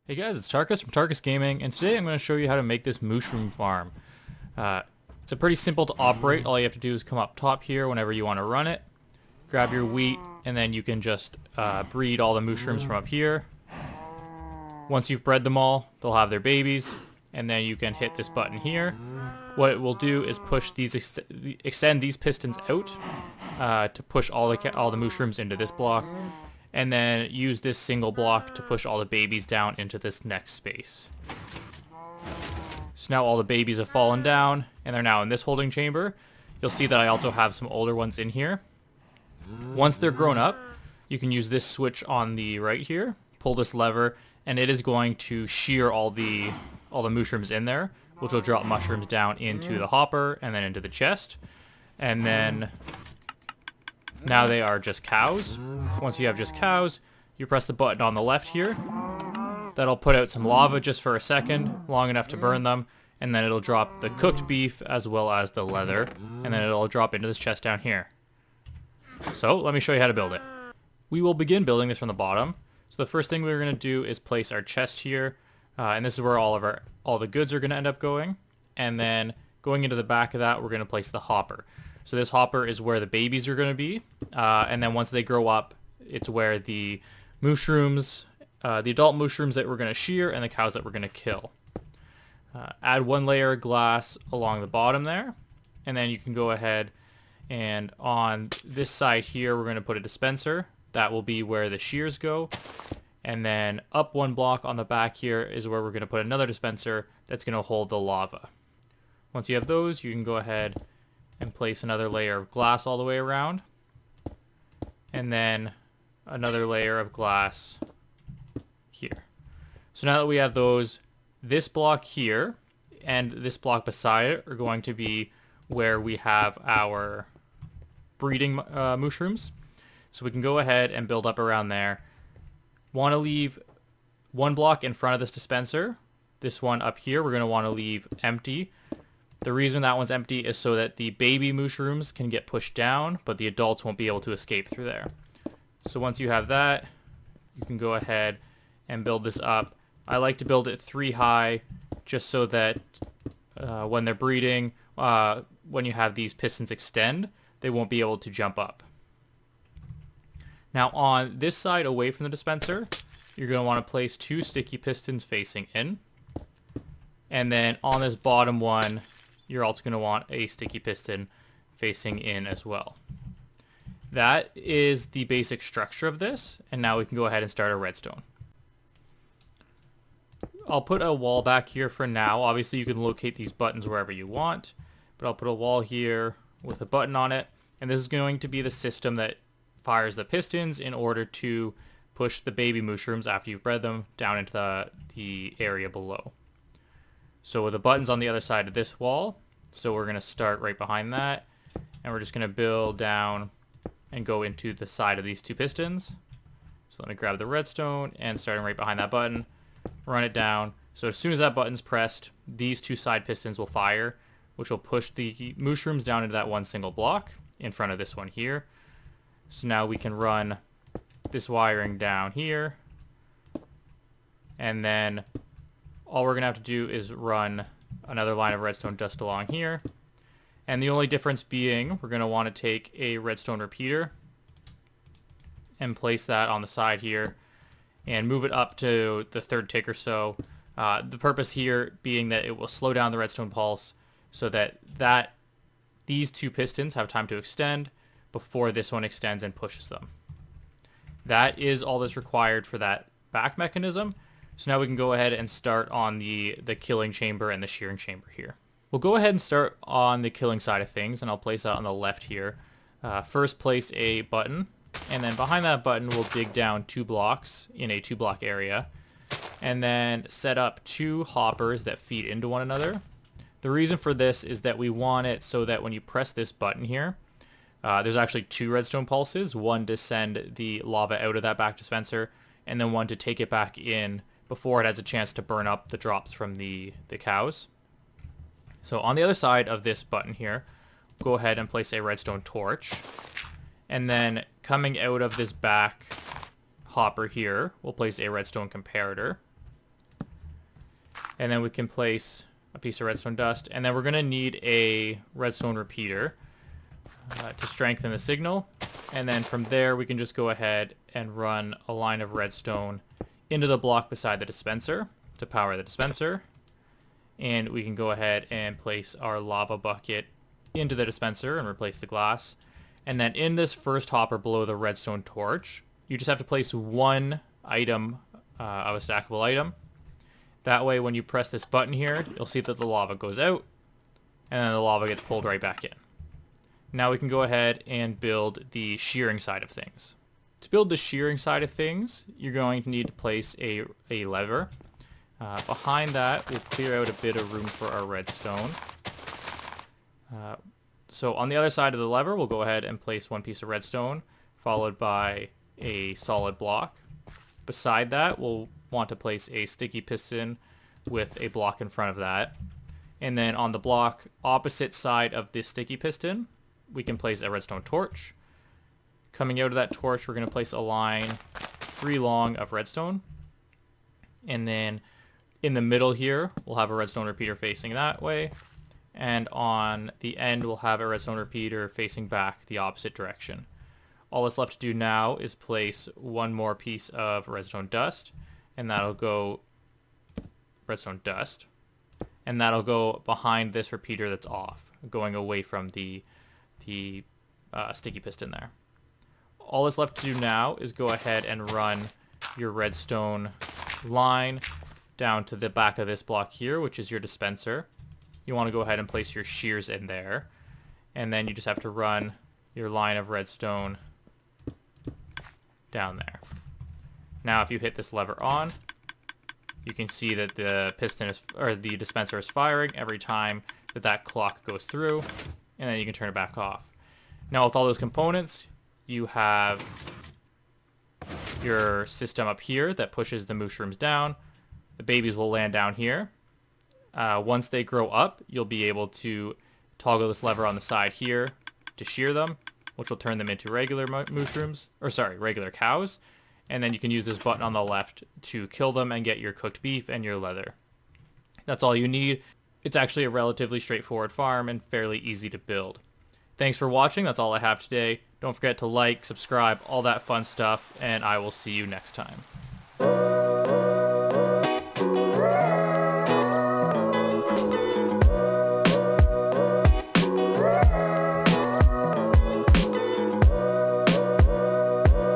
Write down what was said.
Hey guys, it's Tarkus from Tarkus Gaming, and today I'm going to show you how to make this mushroom farm. It's a pretty simple to operate. All you have to do is come up top here whenever you want to run it, grab your wheat, and then you can just breed all the mushrooms from up here. Once you've bred them all, they'll have their babies, and then you can hit this button here. What it will do is push these extend these pistons out to push all the mushrooms into this block, and then use this single block to push all the babies down into this next space. So now all the babies have fallen down, and they're now in this holding chamber. You'll see that I also have some older ones in here. Once they're grown up, you can use this switch on the right here, pull this lever, and it is going to shear all the mushrooms in there, which will drop mushrooms down into the hopper and then into the chest. And then now they are just cows. Once you have just cows, you press the button on the left here. That'll put out some lava just for a second, long enough to burn them, and then it'll drop the cooked beef as well as the leather, and then it'll drop into this chest down here. So let me show you how to build it. We will begin building this from the bottom. So the first thing we're going to do is place our chest here, and this is where all the goods are going to end up going. And then going into the back of that, we're going to place the hopper. So this hopper is where the babies are going to be, and then once they grow up, it's where the mushrooms, the adult mushrooms that we're going to shear, and the cows that we're going to kill. Add one layer of glass along the bottom there, and then you can go ahead and on this side here, we're going to put a dispenser. That will be where the shears go. And then up one block on the back here is where we're going to put another dispenser that's going to hold the lava. Once you have those, you can go ahead and place another layer of glass all the way around, and then another layer of glass here. So now that we have those, this block here and this block beside it are going to be where we have our breeding mushrooms. So we can go ahead and build up around there. Want to leave one block in front of this dispenser. This one up here we're going to want to leave empty. The reason that one's empty is so that the baby mushrooms can get pushed down, but the adults won't be able to escape through there. So once you have that, you can go ahead and build this up. I like to build it 3 high, just so that when they're breeding, when you have these pistons extend, they won't be able to jump up. Now on this side away from the dispenser, you're going to want to place 2 sticky pistons facing in. And then on this bottom one, you're also going to want a sticky piston facing in as well. That is the basic structure of this, and now we can go ahead and start our redstone. I'll put a wall back here for now. Obviously you can locate these buttons wherever you want, but I'll put a wall here with a button on it, and this is going to be the system that fires the pistons in order to push the baby mushrooms after you've bred them down into the area below. So the button's on the other side of this wall, so we're going to start right behind that, and we're just going to build down and go into the side of these 2 pistons. So let me grab the redstone, and starting right behind that button, run it down. So as soon as that button's pressed, these 2 side pistons will fire, which will push the mushrooms down into that one single block in front of this one here. So now we can run this wiring down here, and then all we're going to have to do is run another line of redstone just along here. And the only difference being, we're going to want to take a redstone repeater and place that on the side here and move it up to the 3rd tick or so. The purpose here being that it will slow down the redstone pulse so that these 2 pistons have time to extend before this one extends and pushes them. That is all that's required for that back mechanism. So now we can go ahead and start on the killing chamber and the shearing chamber here. We'll go ahead and start on the killing side of things, and I'll place that on the left here. First place a button, and then behind that button we'll dig down 2 blocks in a 2-block area, and then set up 2 hoppers that feed into one another. The reason for this is that we want it so that when you press this button here, there's actually 2 redstone pulses, one to send the lava out of that back dispenser, and then one to take it back in before it has a chance to burn up the drops from the cows. So on the other side of this button here, go ahead and place a redstone torch. And then coming out of this back hopper here, we'll place a redstone comparator. And then we can place a piece of redstone dust. And then we're going to need a redstone repeater to strengthen the signal. And then from there, we can just go ahead and run a line of redstone into the block beside the dispenser to power the dispenser. And we can go ahead and place our lava bucket into the dispenser and replace the glass. And then in this first hopper below the redstone torch, you just have to place one item of a stackable item. That way, when you press this button here, you'll see that the lava goes out, and then the lava gets pulled right back in. Now we can go ahead and build the shearing side of things. To build the shearing side of things, you're going to need to place a lever. Behind that, we'll clear out a bit of room for our redstone. So on the other side of the lever, we'll go ahead and place one piece of redstone, followed by a solid block. Beside that, we'll want to place a sticky piston with a block in front of that. And then on the block opposite side of the sticky piston, we can place a redstone torch. Coming out of that torch, we're going to place a line 3 long of redstone. And then in the middle here, we'll have a redstone repeater facing that way. And on the end, we'll have a redstone repeater facing back the opposite direction. All that's left to do now is place one more piece of redstone dust, and that'll go redstone dust, and that'll go behind this repeater that's off, going away from the sticky piston there. All that's left to do now is go ahead and run your redstone line down to the back of this block here, which is your dispenser. You want to go ahead and place your shears in there, and then you just have to run your line of redstone down there. Now if you hit this lever on, you can see that the piston is, or the dispenser is firing every time that clock goes through, and then you can turn it back off. Now with all those components, you have your system up here that pushes the mooshrooms down. The babies will land down here. Once they grow up, you'll be able to toggle this lever on the side here to shear them, which will turn them into regular mooshrooms, or sorry, regular cows. And then you can use this button on the left to kill them and get your cooked beef and your leather. That's all you need. It's actually a relatively straightforward farm and fairly easy to build. Thanks for watching. That's all I have today. Don't forget to like, subscribe, all that fun stuff, and I will see you next time.